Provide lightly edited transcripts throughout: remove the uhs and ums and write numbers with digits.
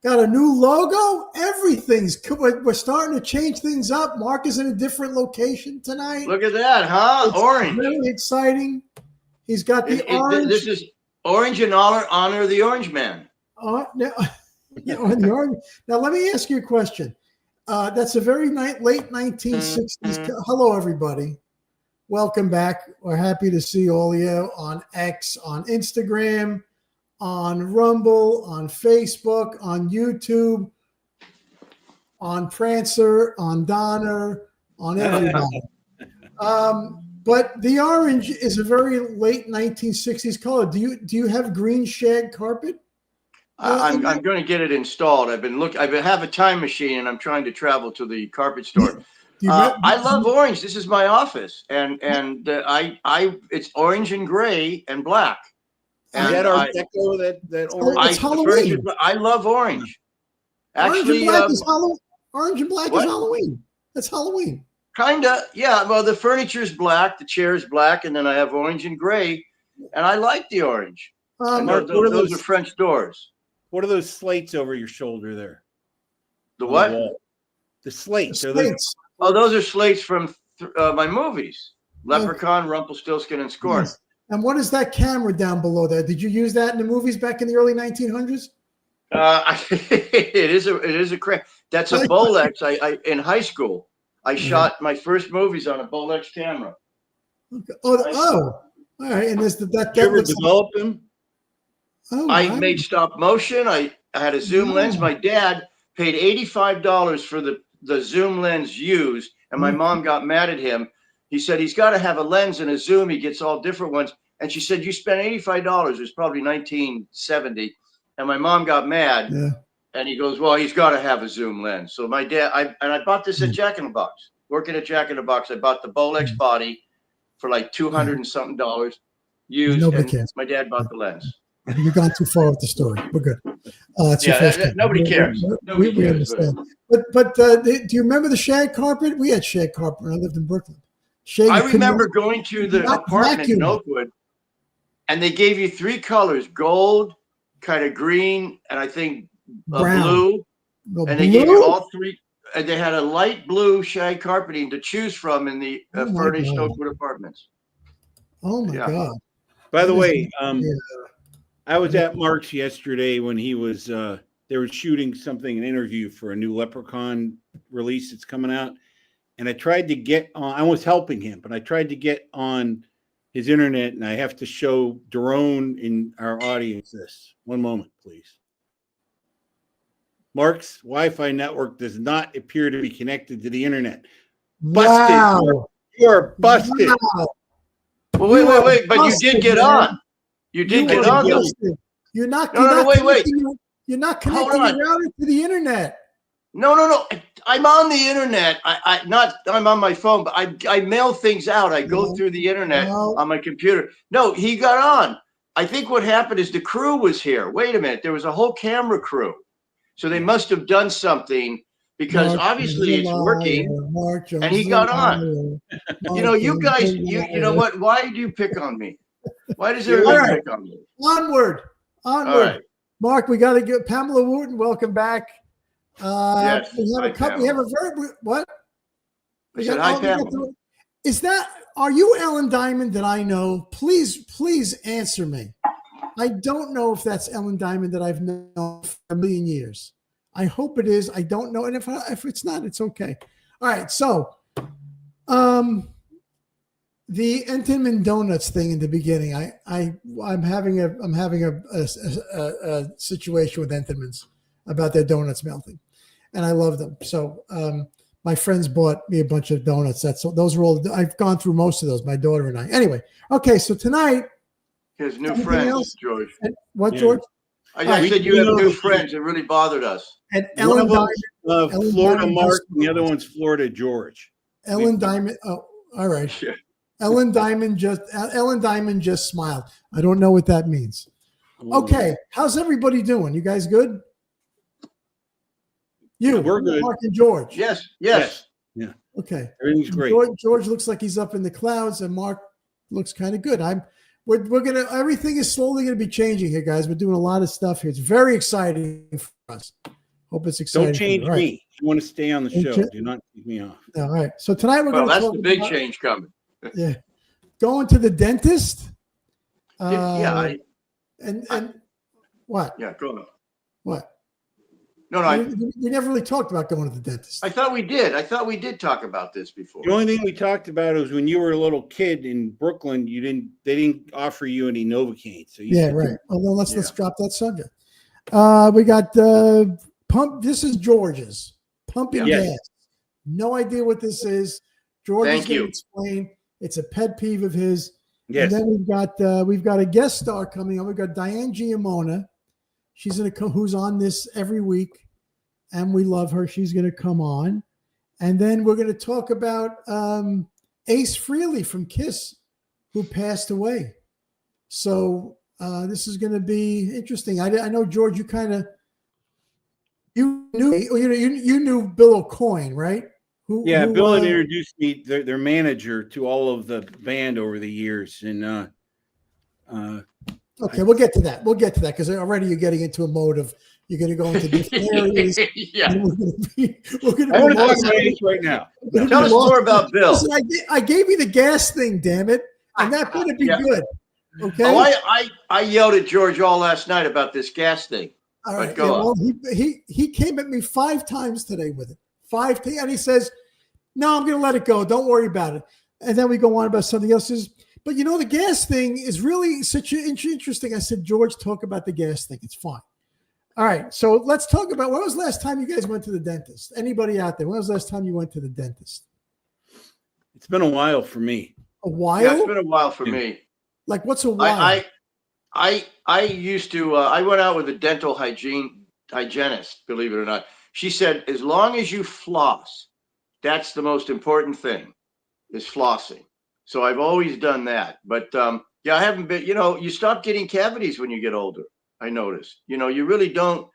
Got a new logo. We're starting to change things up. Mark is in a different location tonight. Look at that, huh? It's orange. Very exciting. He's got the orange. This is orange in honor of the Orange Man. Now, the orange. Now, let me ask you a question. That's a very late 1960s. Hello, everybody. Welcome back. We're happy to see all of you on X, on Instagram, on Rumble, on Facebook, on YouTube, on Prancer, on Donner, on everybody. But the orange is a very late 1960s color. Do you have green shag carpet? I'm going to get it installed. I have a time machine, and I'm trying to travel to the carpet store. I love orange. This is my office, and it's orange and gray and black. And that Art Deco, that orange. It's Halloween. I love orange. Actually, orange and black is Halloween. That's Halloween. Kinda, yeah. Well, the furniture is black, the chair is black, and then I have orange and gray, and I like the orange. Those are French doors. What are those slates over your shoulder there? The what? The slates. Slates. Those are slates from my movies: Leprechaun, Rumpelstiltskin, and Scorn. Yes. And what is that camera down below there? Did you use that in the movies back in the early 1900s? It is a crank. That's a Bolex. I in high school, I shot my first movies on a Bolex camera. Okay. All right. And there's that. Did you ever develop them? I made stop motion. I had a zoom lens. My dad paid $85 for the zoom lens used, and my mom got mad at him. He said he's got to have a lens and a zoom. He gets all different ones. And she said, you spent $85. It was probably 1970. And my mom got mad. Yeah. And he goes, well, he's got to have a zoom lens. So my dad, I bought this at Jack in the Box. Working at Jack in the Box, I bought the Bolex body for like $200 and something used. Nobody and cares. My dad bought the lens. You've gone too far with the story. We're good. Nobody cares. We understand. But do you remember the shag carpet? We had shag carpet when I lived in Brooklyn. I remember going to the apartment in Oakwood, and they gave you three colors: gold, kind of green, and I think blue. And they gave you all three. And they had a light blue shag carpeting to choose from in the furnished Oakwood apartments. Oh my God! By the way, I was at Mark's yesterday when he was. They were shooting an interview for a new Leprechaun release that's coming out. And I tried to get on, I was helping him, but I tried to get on his internet, and I have to show Daron in our audience this. One moment, please. Mark's Wi-Fi network does not appear to be connected to the internet. Busted. Wow. You're busted. Wow. Well, wait, but you did get on. You did get on. You're not. Wait. You're not connecting your router to the internet. No. I'm on the internet. I'm on my phone, but I mail things out. I go through the internet on my computer. No, he got on. I think what happened is the crew was here. Wait a minute. There was a whole camera crew. So they must have done something because obviously it's working. And he got on. You guys, you know what? Why do you pick on me? Why does everybody pick on me? Onward. All right. Mark, we got to get Pamela Wooten. Welcome back. Yes. We have a couple. We have a very what? Are you Ellen Diamond that I know? Please answer me. I don't know if that's Ellen Diamond that I've known for a million years. I hope it is. I don't know, and if it's not, it's okay. All right. So, the Entenmann Donuts thing in the beginning. I'm having a situation with Entenmann's about their donuts melting, and I love them. So my friends bought me a bunch of donuts. Those are all. I've gone through most of those. My daughter and I. Anyway, okay. So tonight, his new friends, George. What, George? I said you have new friends. It really bothered us. And Ellen Diamond, Florida Mark, and the other one's Florida George. Ellen Diamond. Oh, all right. Yeah. Ellen Diamond just smiled. I don't know what that means. Okay, how's everybody doing? You guys good? We're good. Mark and George. Yes. Yeah. Okay. Everything's great. George looks like he's up in the clouds, and Mark looks kind of good. Everything is slowly gonna be changing here, guys. We're doing a lot of stuff here. It's very exciting for us. Hope it's exciting. Don't change right. me. I want to stay on the show. Do not take me off. All right. So tonight we're going to that's talk the big about, change coming. Yeah. Going to the dentist. Yeah. And what? Yeah, go on. What? No, we never really talked about going to the dentist. I thought we did. I thought we did talk about this before. The only thing we talked about was when you were a little kid in Brooklyn, they didn't offer you any Novocaine. So right. Well, then let's drop that subject. We got pump. This is George's pumping gas. No idea what this is. George is going to explain. It's a pet peeve of his. Yes. And then we've got a guest star coming on. We've got Diane Giamona. She's who's on this every week, and we love her. She's going to come on, and then we're going to talk about Ace Frehley from Kiss, who passed away. So this is going to be interesting. I know, George, you knew Bill O'Coin, right? Bill had introduced me, their manager, to all of the band over the years, and okay, we'll get to that because already you're getting into a mode of you're going to go into different areas. Yeah, we're going to. I want to talk about Ace right now. Tell us more about Bill. Listen, I gave you the gas thing, damn it, and that better be good. Okay. Oh, I yelled at George all last night about this gas thing. All right. Go on. Well, he came at me 5 times today with it. 5 times, and he says, "No, I'm going to let it go. Don't worry about it." And then we go on about something else. But the gas thing is really such interesting. I said, George, talk about the gas thing. It's fine. All right. So let's talk about when was the last time you guys went to the dentist? Anybody out there? When was the last time you went to the dentist? It's been a while for me. A while? Yeah, it's been a while for me. Like, what's a while? I used to, I went out with a dental hygienist, believe it or not. She said, as long as you floss, that's the most important thing, is flossing. So I've always done that. But I haven't been, you stop getting cavities when you get older, I noticed. You really don't,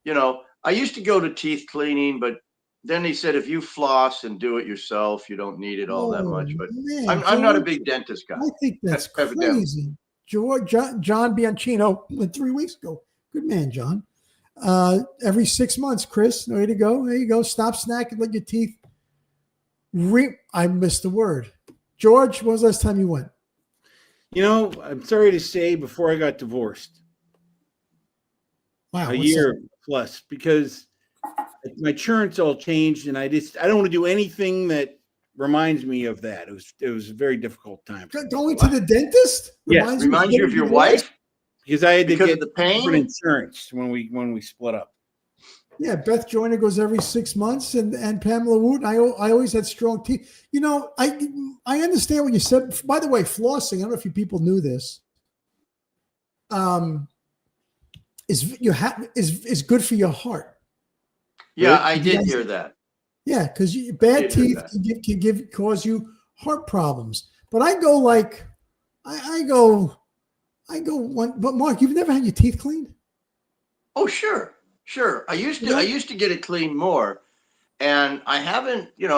I used to go to teeth cleaning, but then he said, if you floss and do it yourself, you don't need it all that much. But man, I'm not a big dentist guy. I think that's crazy. George, John Bianchino went 3 weeks ago. Good man, John. Every 6 months, Chris. Way to go. There you go. Stop snacking. Let your teeth. I missed the word. George, when was the last time you went? I'm sorry to say, before I got divorced. Wow. A year plus, because my insurance all changed, and I don't want to do anything that reminds me of that. It was a very difficult time. Going to the dentist? Yes. Reminds you of your wife? Because I had to get the pain? different insurance when we split up. Yeah, Beth Joyner goes every 6 months, and Pamela Wooten. I always had strong teeth. I understand what you said. By the way, flossing. I don't know if you people knew this. Is good for your heart. Yeah, right? I did hear that. Yeah, because bad teeth can cause you heart problems. But I go one. But Mark, you've never had your teeth cleaned? Oh, sure. I used to get it cleaned more, and I haven't. Do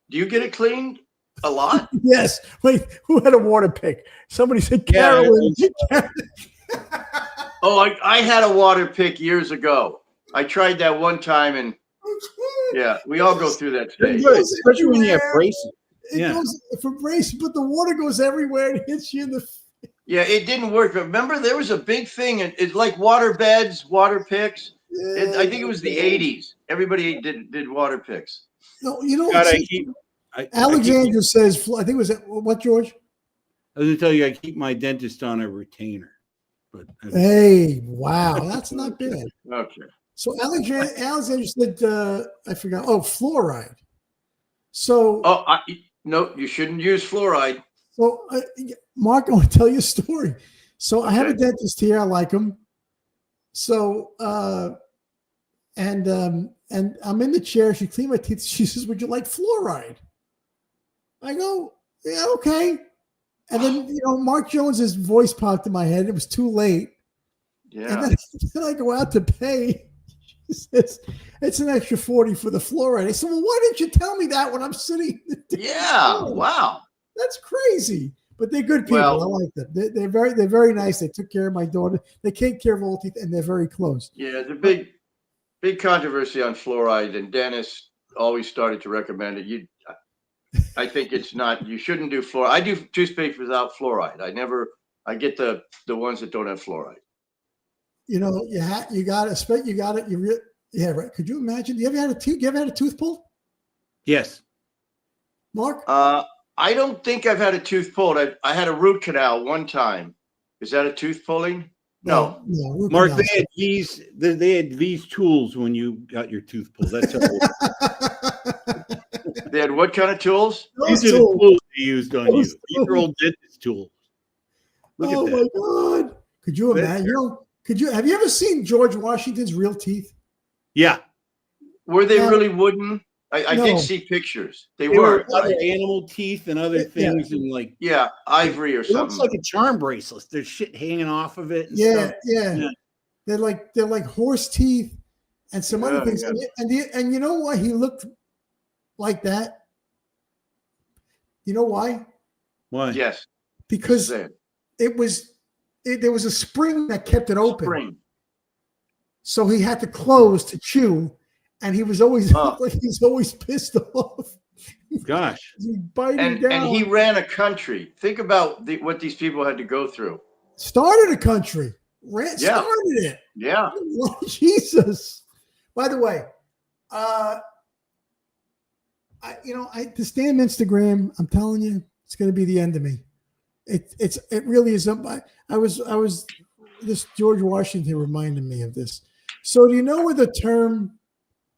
you get it cleaned a lot? Yes. Wait, who had a water pick? Somebody said Carolyn. Yeah. Oh, I had a water pick years ago. I tried that one time, and yeah, we all go through that stage. Especially when you have braces. It goes for braces, but the water goes everywhere and hits you in the. Yeah, it didn't work. But remember, there was a big thing. It's like water beds, water picks. Yeah, I think it was the 80s. Everybody did water picks. No, Alexander says, I think it was what, George? I was going to tell you, I keep my dentist on a retainer. But hey, wow, that's not bad. Okay. So Alexander said, I forgot. Oh, fluoride. So. No, you shouldn't use fluoride. So, Mark, I want to tell you a story. So I have a dentist here. I like him. So, and I'm in the chair. She cleaned my teeth. She says, "Would you like fluoride?" I go, "Yeah, okay." And then, Mark Jones's voice popped in my head. It was too late. Yeah. And then I go out to pay. She says, "It's an extra $40 for the fluoride." I said, "Well, why didn't you tell me that when I'm sitting?" Yeah. Wow. That's crazy. But they're good people. I like them. They're very nice. They took care of my daughter. They take care of all teeth, and they're very close. Yeah, they're big big controversy on fluoride, and Dennis always started to recommend it. I think it's not. You shouldn't do fluoride. I do toothpaste without fluoride. I get the ones that don't have fluoride. You know, you got it. Yeah, right. Could you imagine? You ever had a tooth pulled? Yes. Mark? I don't think I've had a tooth pulled. I had a root canal one time. Is that a tooth pulling? No. Mark, they had these tools when you got your tooth pulled. That's They had what kind of tools? These are the tools they used on you. These are old dentist tools. Look at that. My God. Could you imagine? Have you ever seen George Washington's real teeth? Yeah. Were they really wooden? I did see pictures. They were other animal teeth and other things, and like ivory or something. It looks like a charm bracelet. There's shit hanging off of it. And yeah. stuff. They're like horse teeth and some other things. Yeah. And you know why he looked like that? You know why? Why? Yes. Because there was a spring that kept it open. So he had to close to chew. And he was always he's always pissed off. Gosh. He's biting down. And he ran a country. Think about what these people had to go through. Started a country. Started it. Yeah. Oh, Jesus. By the way, this damn Instagram, I'm telling you, it's going to be the end of me. It really is. This George Washington reminded me of this. So do you know where the term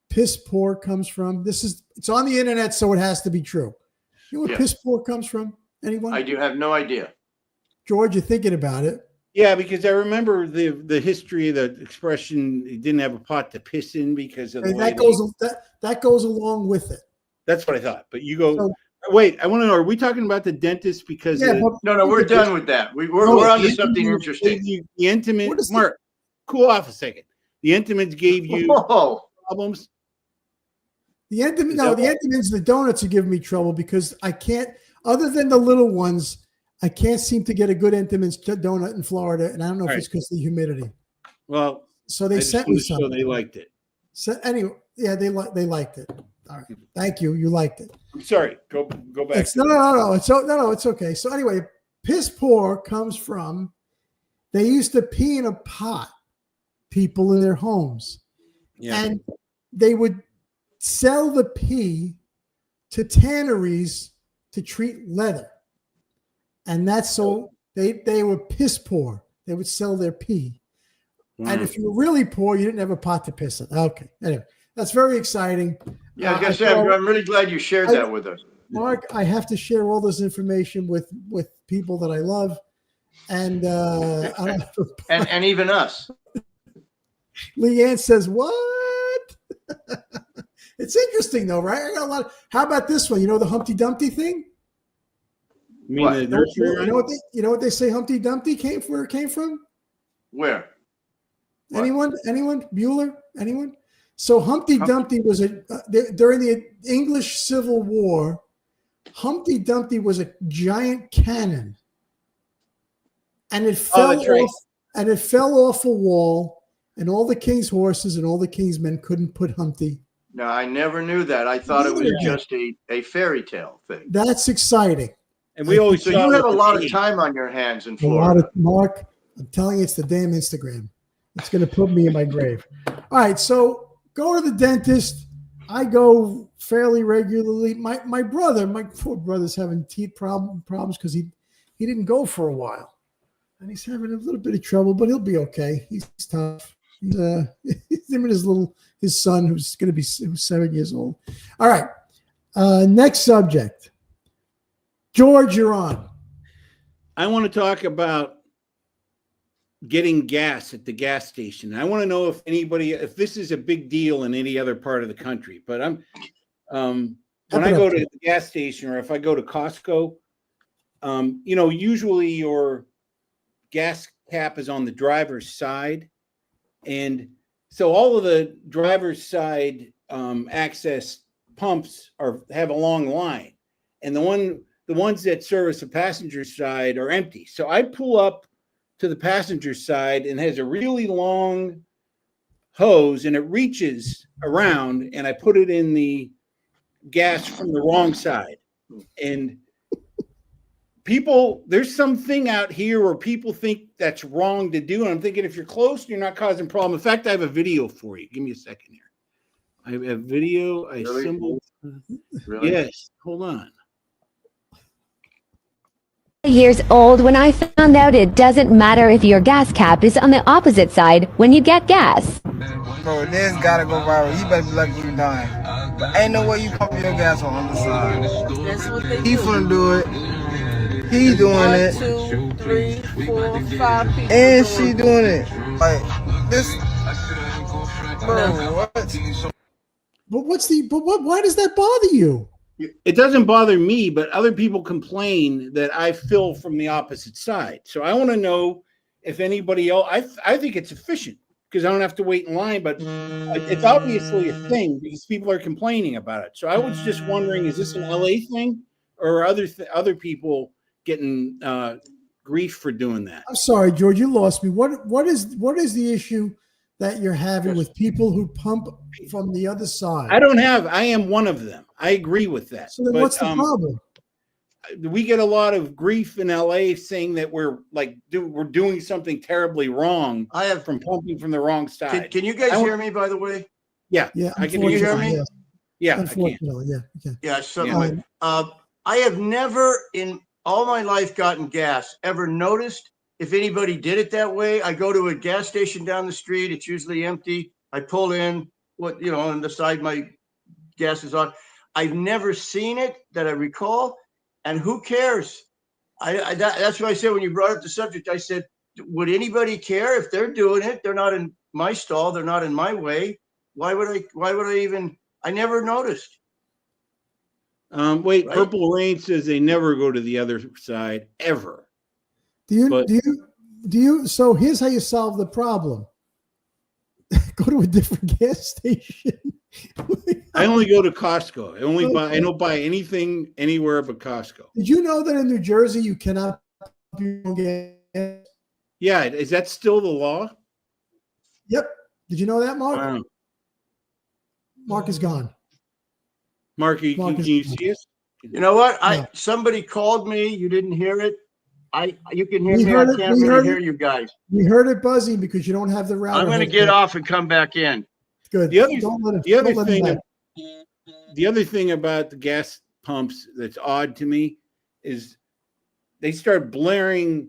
piss poor comes from? It's on the internet, so it has to be true. You know where piss poor comes from? Anyone? I do have no idea. George, you're thinking about it. Yeah, because I remember the history of the expression, he didn't have a pot to piss in because of that goes along with it. That's what I thought. But you go, wait, I want to know, are we talking about the dentist? Because no, we're done with that. We're on to something interesting. The Intimates, Mark, cool off a second. The Intimates gave you problems. The Entenmann's, the donuts are giving me trouble because I can't, other than the little ones, I can't seem to get a good Entenmann's donut in Florida, and I don't know if it's because of the humidity. Well, so they sent me something. So they liked it. So anyway, they liked it. All right, thank you. You liked it. I'm sorry. Go back. No. It's okay. So anyway, piss poor comes from they used to pee in a pot, people in their homes, and they would sell the pee to tanneries to treat leather. And that's so they were piss poor. They would sell their pee. And if you were really poor, you didn't have a pot to piss in. Okay. Anyway, that's very exciting. Yeah, I guess I'm really glad you shared that with us. Mark, I have to share all this information with people that I love. And I don't and even us. Leanne says, what? It's interesting though, right? I got a lot. How about this one? You know the Humpty Dumpty thing? You mean the nursery? You know what they say Humpty Dumpty came from? Where? Anyone? Bueller? Anyone? So Humpty Dumpty was during the English Civil War. Humpty Dumpty was a giant cannon, and it fell off. And it fell off a wall, and all the king's horses and all the king's men couldn't put Humpty. No, I never knew that. I thought it was just a fairy tale thing. That's exciting. And we always you have a lot of time on your hands in Florida. Mark, I'm telling you, it's the damn Instagram. It's going to put me in my grave. All right, so go to the dentist. I go fairly regularly. My poor brother's having teeth problems because he didn't go for a while. And he's having a little bit of trouble, but he'll be okay. He's tough. He's him and his son, who's 7 years old. All right. Next subject. George, you're on. I want to talk about getting gas at the gas station. I want to know if this is a big deal in any other part of the country. But when I go to the gas station, or if I go to Costco, usually your gas cap is on the driver's side, and so all of the driver's side access pumps have a long line, and the ones that service the passenger side are empty. So I pull up to the passenger side, and has a really long hose and it reaches around, and I put it in the gas from the wrong side. And there's something out here where people think that's wrong to do. And I'm thinking, if you're close, you're not causing a problem. In fact, I have a video for you. Give me a second here. I have a video. I Really? assembled. Really? Yes. Hold on. Years old when I found out it doesn't matter if your gas cap is on the opposite side when you get gas. Bro, this gotta go viral. You better be lucky you dying. But ain't no way you pump your gas on the side. That's what they He do. finna do it. He doing 1, it. 2, 3, 4, 5 people. And she doing it. Like, this. Bro, what? Why does that bother you? It doesn't bother me, but other people complain that I fill from the opposite side. So I want to know if anybody else. I think it's efficient because I don't have to wait in line. But it's obviously a thing because people are complaining about it. So I was just wondering: is this an LA thing, or are other people getting grief for doing that? I'm sorry, George, you lost me. What is the issue that you're having with people who pump from the other side? I am one of them. I agree with that. So then what's the problem? We get a lot of grief in LA saying that we're doing something terribly wrong. From pumping from the wrong side. Can you guys hear me, by the way? Yeah. I can hear me. Yes. Yeah. Unfortunately, yeah. Yeah. So I have never in all my life gotten gas. Ever noticed if anybody did it that way? I go to a gas station down the street. It's usually empty. I pull in on the side my gas is on. I've never seen it that I recall. And who cares? That's what I said when you brought up the subject. I said, would anybody care if they're doing it? They're not in my stall. They're not in my way. Why would I even? I never noticed. Wait, Right? Purple Rain says they never go to the other side ever. Do you? So here's how you solve the problem. Go to a different gas station. I only go to Costco. I don't buy anything anywhere but Costco. Did you know that in New Jersey you cannot get gas? Yeah, is that still the law? Yep. Did you know that, Mark? Wow. Mark is gone. Mark, can you see us? You know what? No. Somebody called me. You didn't hear it. You can hear We me. heard I it. can't We really heard hear it. you guys. We heard it buzzing because you don't have the router. I'm going to get off and come back in. Good. The other thing about the gas pumps that's odd to me is they start blaring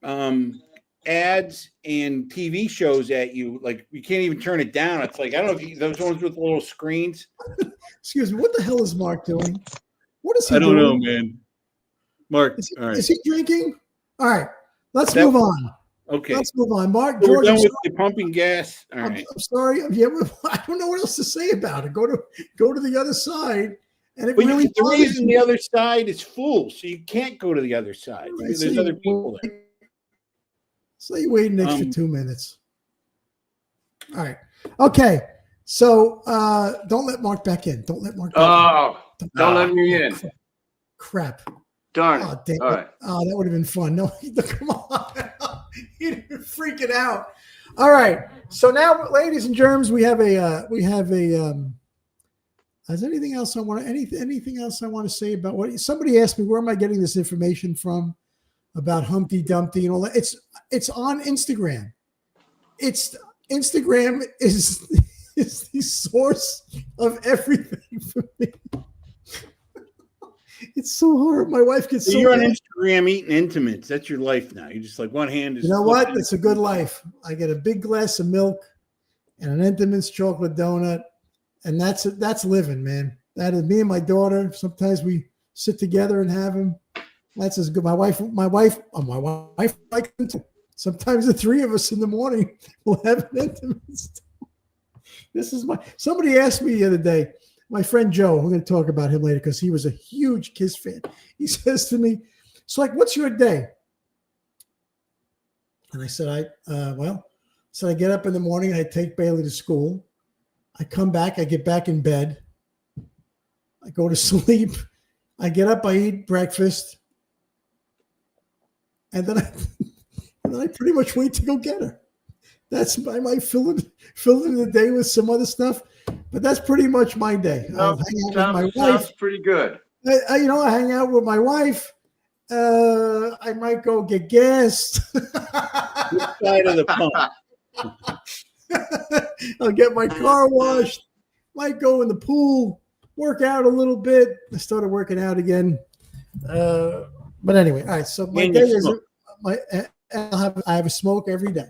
ads and TV shows at you. Like you can't even turn it down. It's like, I don't know if those ones with the little screens. Excuse me. What the hell is Mark doing? What is he I don't doing? know, man. Mark, all right. Is he drinking? All right. Let's move on. Okay. Let's move on. Mark, So we're George, done with the pumping gas. All right. I'm sorry. Yeah, I don't know what else to say about it. Go to the other side, and it But really the reason the other side is full, so you can't go to the other side. Right, Because so there's other people there. So you wait an extra 2 minutes. All right. Okay. So don't let Mark back in. Don't let Mark back in. Don't let me in. Crap. Darn. Oh, damn. All right. Oh, that would have been fun. No, come on. You'd been freaking out. All right. So now, ladies and germs, we have a is anything else I want to say about what somebody asked me, where am I getting this information from about Humpty Dumpty and all that? It's on Instagram. Instagram is the source of everything for me. It's so hard. My wife gets so you're mad. on Instagram eating Intimates. That's your life now. You're just like one hand is. You know what? It's a good life. I get a big glass of milk and an Intimates chocolate donut, and that's living, man. That is me and my daughter. Sometimes we sit together and have them. That's as good. My wife likes them too. Sometimes the three of us in the morning will have an Intimates. Somebody asked me the other day. My friend Joe, we're going to talk about him later because he was a huge Kiss fan. He says to me, "So, like, what's your day?" And I said, I get up in the morning, I take Bailey to school. I come back, I get back in bed. I go to sleep. I get up, I eat breakfast. And then I pretty much wait to go get her. I might fill in the day with some other stuff, but that's pretty much my day. I'll hang out with my wife. Sounds pretty good. I hang out with my wife. I might go get gas. Which side of the pump? I'll get my car washed. Might go in the pool, work out a little bit. I started working out again. But anyway, all right. So my day is I have a smoke every day.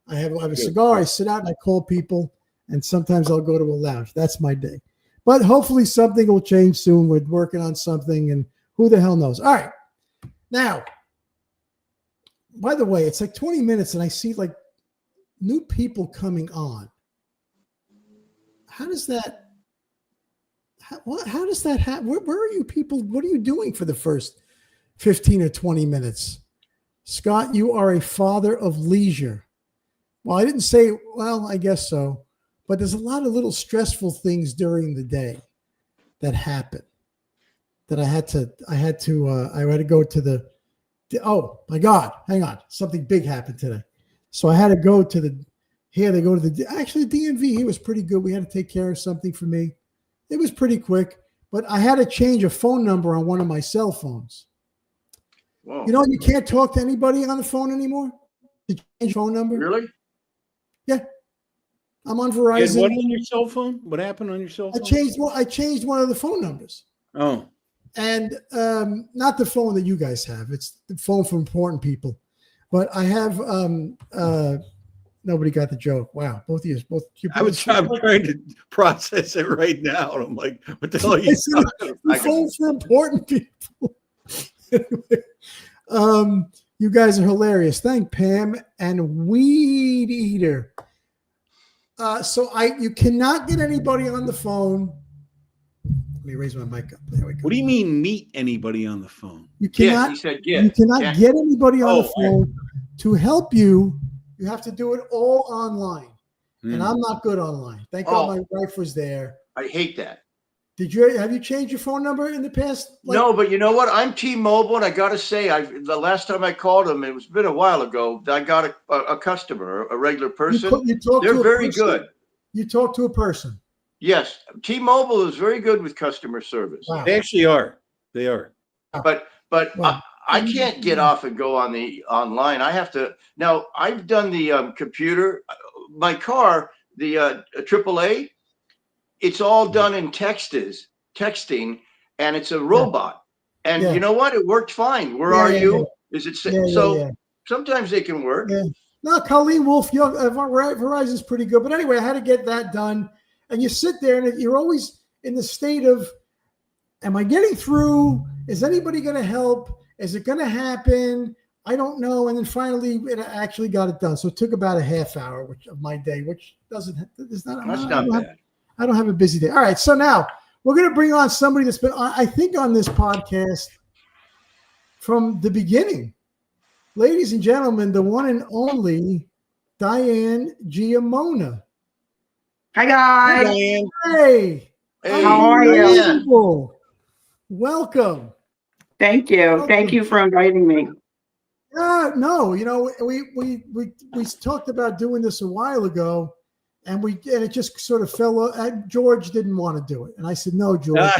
I have a cigar. I sit out and I call people, and sometimes I'll go to a lounge. That's my day. But hopefully something will change soon. We're working on something, and who the hell knows? All right. Now, by the way, it's like 20 minutes, and I see like new people coming on. How does that? How does that happen? Where are you people? What are you doing for the first 15 or 20 minutes? Scott, you are a father of leisure. Well, I didn't say, well, I guess so. But there's a lot of little stressful things during the day that happen that I had to go to the oh my God, hang on. Something big happened today. So I had to go to the DMV here was pretty good. We had to take care of something for me. It was pretty quick, but I had to change a phone number on one of my cell phones. Whoa. You can't talk to anybody on the phone anymore? To change phone number? Really? Yeah. I'm on Verizon. What on your cell phone? What happened on your cell phone? I changed one of the phone numbers. Oh. And not the phone that you guys have. It's the phone for important people. But I have nobody got the joke. Wow. Both of you. I'm trying to process it right now. I'm like, what the hell are you the phone for important people. Anyway, you guys are hilarious. Thank Pam and Weed Eater. So you cannot get anybody on the phone. Let me raise my mic up. There we go. What do you mean meet anybody on the phone? You cannot. He said get. You cannot get anybody on the phone right. to help you. You have to do it all online, and I'm not good online. Thank God my wife was there. I hate that. Have you changed your phone number in the past? No, but you know what? I'm T-Mobile, and I got to say, the last time I called them, it was been a while ago. I got a customer, a regular person. They're very good. You talk to a person. Yes, T-Mobile is very good with customer service. Wow. They actually are. They are. But I can't get off and go on the online. I have to now. I've done the computer, my car, the AAA. It's all done in texting, and it's a robot. And you know what? It worked fine. Where are you? Is it so? Sometimes they can work. Yeah. No, Colleen Wolf, Verizon's pretty good. But anyway, I had to get that done. And you sit there, and you're always in the state of, am I getting through? Is anybody going to help? Is it going to happen? I don't know. And then finally, it actually got it done. So it took about a half hour of my day, which that's not bad. I don't have a busy day. All right. So now we're going to bring on somebody that's been, I think, on this podcast from the beginning. Ladies and gentlemen, the one and only Diane Giamona. Hi, guys. Hey, Hey. How are you? Welcome. Thank you. Welcome. Thank you for inviting me. No, we talked about doing this a while ago, and it just sort of fell. George didn't want to do it, and I said, "No, George,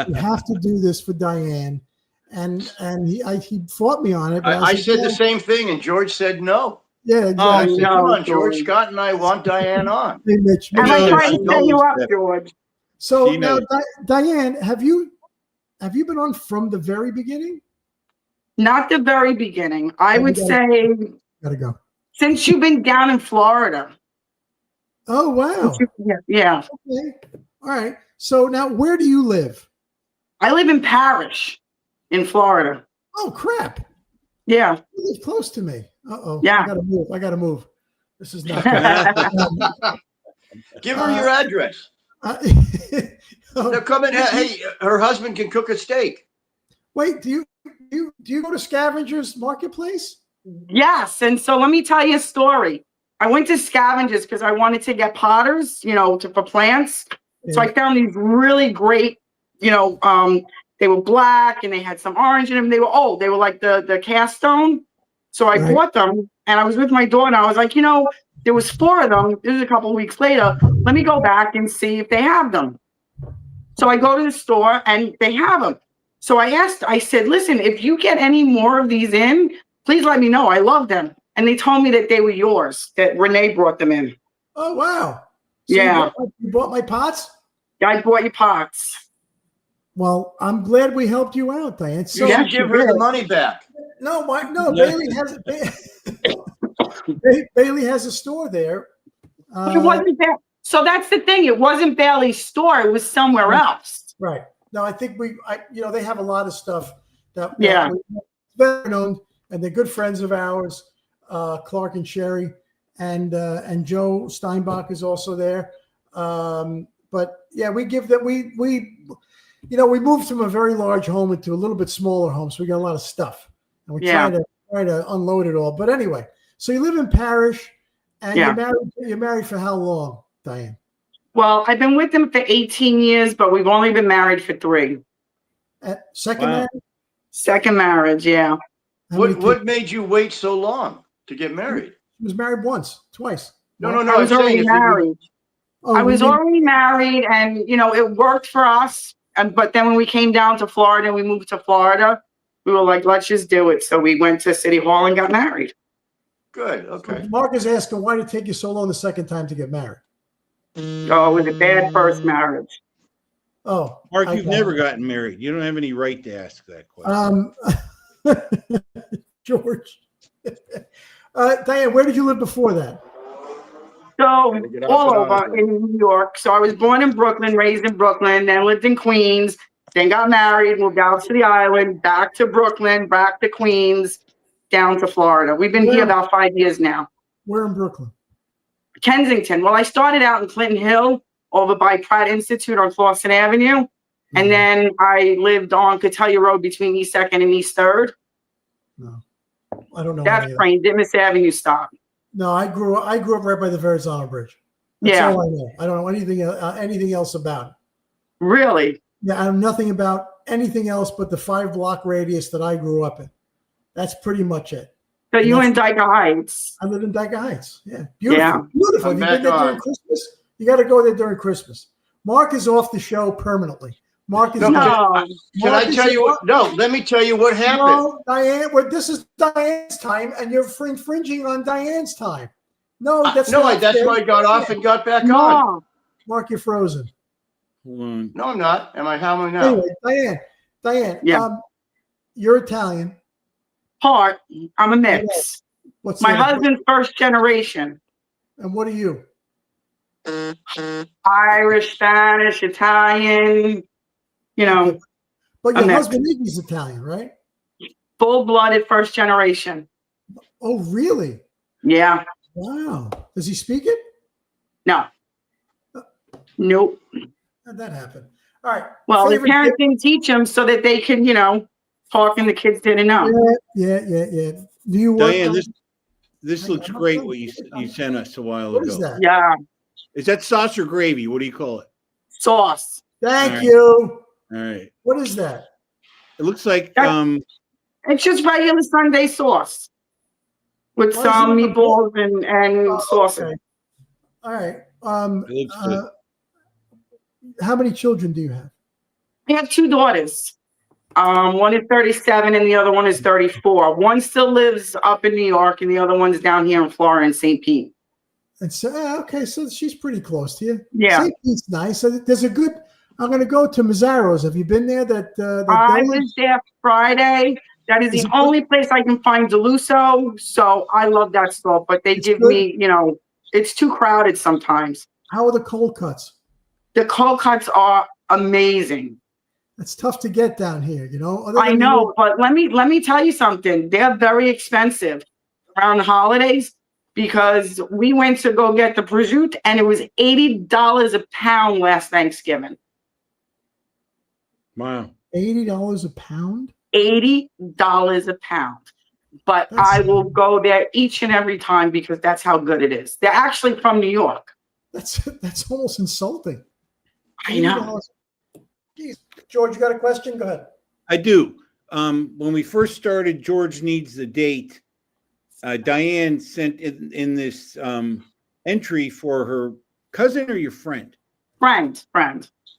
you have to do this for Diane." And he fought me on it. But I said the same thing, and George said no. Yeah, exactly. Said, come on, George. Scott and I want Diane on. Hey, Mitch. I'm trying to set you up, George. So now, Diane, have you been on from the very beginning? Not the very beginning. I would say Gotta go. Since you've been down in Florida. Oh, wow. Yeah. Okay. All right. So now where do you live? I live in Parrish in Florida. Oh, crap. Yeah. You live close to me. Uh-oh. Yeah. I gotta move. This is not good. Give her your address. They're coming. Hey, her husband can cook a steak. Wait, do you go to Scavengers Marketplace? Yes. And so let me tell you a story. I went to Scavengers because I wanted to get potters, for plants. Yeah. So I found these really great, they were black and they had some orange in them. They were like the cast stone. So I bought them, and I was with my daughter. I was like, there was 4 of them. This is a couple of weeks later. Let me go back and see if they have them. So I go to the store and they have them. So I said, listen, if you get any more of these in, please let me know. I love them. And they told me that they were yours, that Renee brought them in. Oh, wow. So Yeah. You bought my pots? I bought you pots. Well, I'm glad we helped you out, Diane. So, You should give her the money back. no, Bailey has a store there. It wasn't that. So that's the thing. It wasn't Bailey's store. It was somewhere else. Right. No, I think they have a lot of stuff that better known, and they're good friends of ours, Clark and Sherry, and Joe Steinbach is also there. But yeah, we give that we moved from a very large home into a little bit smaller home, so we got a lot of stuff, and we're trying to unload it all. But anyway, so you live in Parrish, and you're married for how long, Diane? Well, I've been with him for 18 years, but we've only been married for 3. Second marriage? Second marriage, yeah. What made you wait so long to get married? He was married twice. No. I was already married. I was already already married, and it worked for us. But then when we came down to Florida and we moved to Florida, we were like, let's just do it. So we went to City Hall and got married. Good. Okay. Mark is asking, why did it take you so long the second time to get married? Oh, it was a bad first marriage. Oh, Mark, you've never gotten married. You don't have any right to ask that question. George. Diane, where did you live before that? So all over in New York. So I was born in Brooklyn, raised in Brooklyn, then lived in Queens, then got married, moved out to the island, back to Brooklyn, back to Queens, down to Florida. We've been here about 5 years now. Where in Brooklyn? Kensington. Well, I started out in Clinton Hill over by Pratt Institute on Clawson Avenue. And then I lived on Catellia Road between East 2nd and East 3rd. No, I don't know. That's Crane, Dimas Avenue stop. No, I grew up right by the Verrazano Bridge. That's all I know. I don't know anything else about it. Really? Yeah, I know nothing about anything else but the 5-block radius that I grew up in. That's pretty much it. So you in Dyker Heights? I live in Dyker Heights. Yeah, beautiful. Yeah. Beautiful. Have you been there during Christmas? You got to go there during Christmas. Mark is off the show permanently. Mark is Can I tell you what? No, let me tell you what happened. No, Diane, this is Diane's time, and you're infringing on Diane's time. No, that's not that's fair. why I got off and got back on. Mark, you're frozen. No, I'm not. Am I? How am I now? Anyway, Diane. Yeah. You're Italian. Part. I'm a mix. What's my that? husband's first generation. And what are you? Irish, Spanish, Italian. But your husband is Italian, right? Full-blooded first generation. Oh, really? Yeah. Wow. Does he speak it? No. Nope. How'd that happen? All right. Well, his parents didn't teach him so that they could, talk and the kids didn't know. Yeah. Do you work? Diane, this looks great. What you sent us a while ago. What is that? Yeah. Is that sauce or gravy? What do you call it? Sauce. Thank you. All right. What is that? It looks like It's just regular Sunday sauce with some meatballs and sauce. Okay. All right. it looks good. How many children do you have? I have 2 daughters. One is 37 and the other one is 34. One still lives up in New York and the other one's down here in Florida in St. Pete. And so, okay, so she's pretty close to you. Yeah. St. Pete's nice. So there's a good. I'm going to go to Mazzaro's. Have you been there? I was there Friday. That is the only place I can find Deluso. So I love that store, but they give me, it's too crowded sometimes. How are the cold cuts? The cold cuts are amazing. It's tough to get down here, I know, but let me tell you something. They're very expensive around the holidays because we went to go get the prosciutto and it was $80 a pound last Thanksgiving. Wow. $80 a pound? $80 a pound. But I will go there each and every time because that's how good it is. They're actually from New York. That's almost insulting. I know. Jeez. George, you got a question? Go ahead. I do. When we first started, George Needs the Date. Diane sent in this entry for her cousin or your friend? Friend.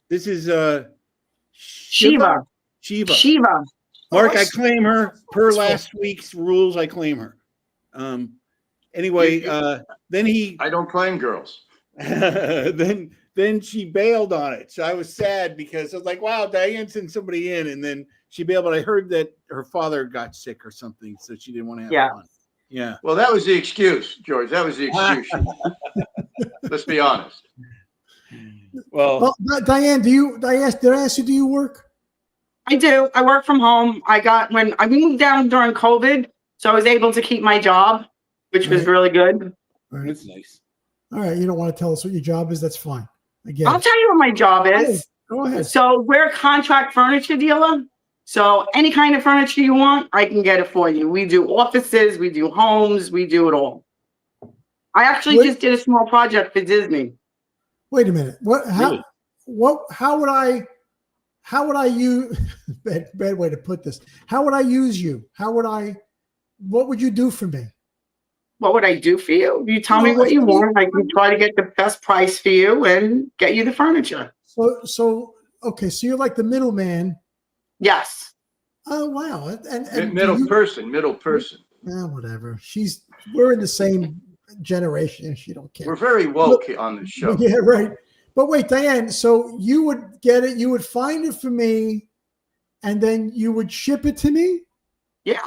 This is Shiva. Mark, I Awesome. claim her per last week's rules. I claim her. Anyway, then I don't claim girls. then she bailed on it. So I was sad because I was like, wow, Diane sent somebody in, and then she bailed. But I heard that her father got sick or something, so she didn't want to have fun. Yeah. Well, that was the excuse, George. That was the excuse. Let's be honest. Well, Diane, did I ask you, do you work? I do. I work from home. When I moved down during COVID, so I was able to keep my job, which was really good. that's nice. All right. You don't want to tell us what your job is. That's fine. Again, I'll tell you what my job is. Go ahead. So we're a contract furniture dealer. So any kind of furniture you want, I can get it for you. We do offices, we do homes, we do it all. I actually just did a small project for Disney. Wait a minute. How would I use bad way to put this? How would I use you? What would you do for me? What would I do for you? You tell me what you want. I can try to get the best price for you and get you the furniture. So you're like the middleman. Yes. Oh wow. And Middle person. Whatever. We're in the same generation and she don't care. We're very woke on this show. Yeah, right. But wait, Diane, so you would get it, you would find it for me, and then you would ship it to me? Yeah.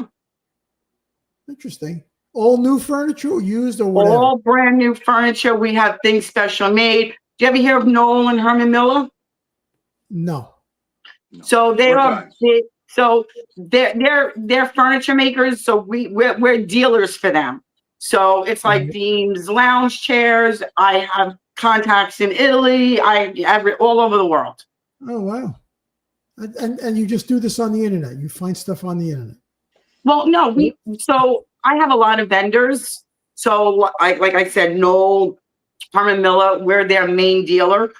Interesting. All new furniture or used or whatever? All brand new furniture. We have things special made. Do you ever hear of Noel and Herman Miller? No. So they're furniture makers. So we're dealers for them. So it's like Dean's lounge chairs. I have contacts in Italy. All over the world. Oh wow. And you just do this on the internet. You find stuff on the internet. Well, no, so I have a lot of vendors. So like I said, Noel, Herman Miller, we're their main dealer.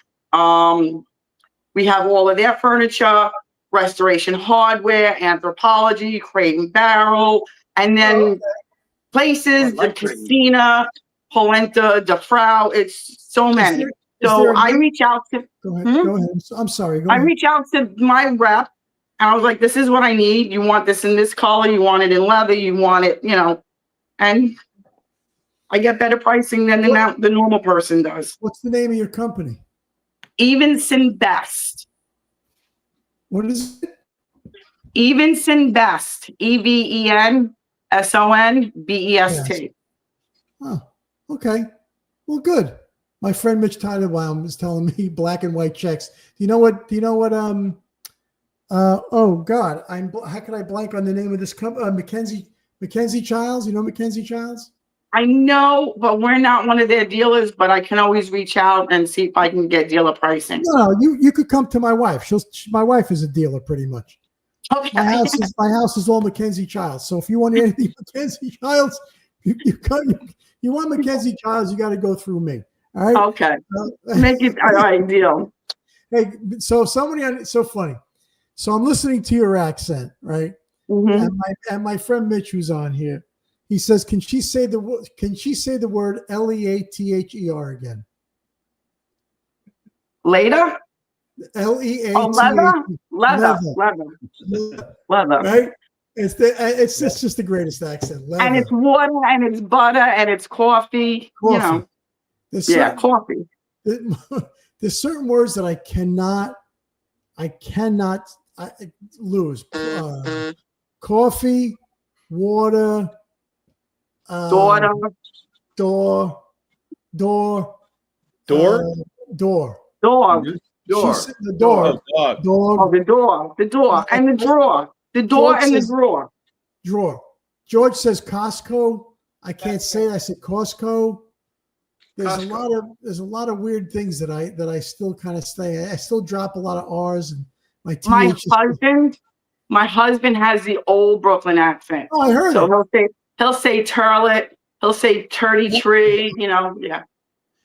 We have all of their furniture, Restoration Hardware, Anthropology, Crate and Barrel, and then places, the Casina, Polenta, DeFrau. It's so many. So I reach out to. Go ahead. I'm sorry. I reach out to my rep, and I was like, "This is what I need. You want this in this color? You want it in leather? You want it, and I get better pricing than the normal person does." What's the name of your company? Evenson Best. What is it? Evenson Best. EVENSONBEST. Yes. Oh, okay. Well, good. My friend Mitch Titlebaum was telling me black and white checks. Do you know what? Oh God, how can I blank on the name of this company? Mackenzie Childs. You know Mackenzie Childs? I know, but we're not one of their dealers. But I can always reach out and see if I can get dealer pricing. No, you could come to my wife. My wife is a dealer pretty much. Okay. My house is all Mackenzie Childs. So if you want anything Mackenzie Childs, you want Mackenzie Childs, you got to go through me. All right. Okay. Make it all right. Deal. Hey, so so funny. So I'm listening to your accent, right? Mm-hmm. And my friend Mitch, who's on here, he says, "Can she say the word LEATHER again?" Later. LEATHER. Leather. Right? It's just the greatest accent. Leather. And it's water, and it's butter, and it's coffee. Coffee. Coffee. There's certain words that I cannot lose. Coffee, water, Door. Door. Dog. The door. Oh, the door. The door and the drawer. The door and the drawer. Drawer. George says Costco. I can't say it. I said Costco. There's a lot of weird things that I still kind of say. I still drop a lot of R's and my husband has the old Brooklyn accent. Oh, I heard it. He'll say turlet. He'll say turdy tree. Yeah.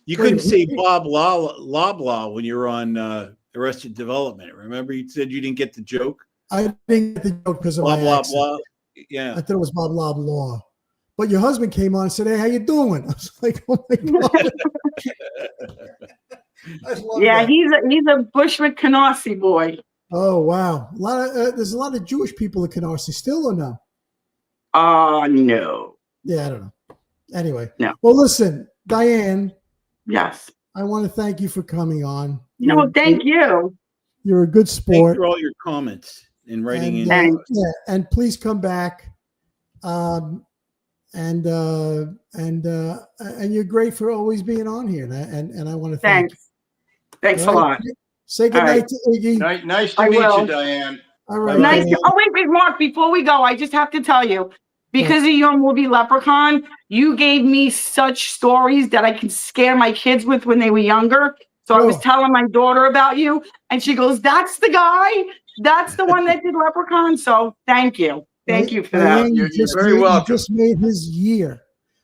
You couldn't say Bob Loblaw when you were on Arrested Development. Remember, you said you didn't get the joke. I didn't get the joke because of my accent. Yeah, I thought it was Bob Loblaw. But your husband came on and said, "Hey, how you doing?" I was like, "Oh my God." I love Yeah, that. he's a Bushwick Canarsie boy. Oh wow, there's a lot of Jewish people in Canarsie still, or no? No. Yeah, I don't know. Anyway, No. Well, listen, Diane, Yes. I want to thank you for coming on. No, thank you. You're a good Thanks sport. for all your comments and writing in. Yeah, and please come back. And you're great for always being on here, and I want to thank Thanks. Thanks you. a lot. Say good night to Iggy. Nice to I meet will. you, Diane. All right. Nice. Diane. Oh, wait, Mark, before we go, I just have to tell you, because of your movie Leprechaun, you gave me such stories that I can scare my kids with when they were younger. So I was telling my daughter about you, and she goes, "That's the guy. That's the one that did Leprechaun." So thank you. Thank you for that. You're very welcome. You just made his year.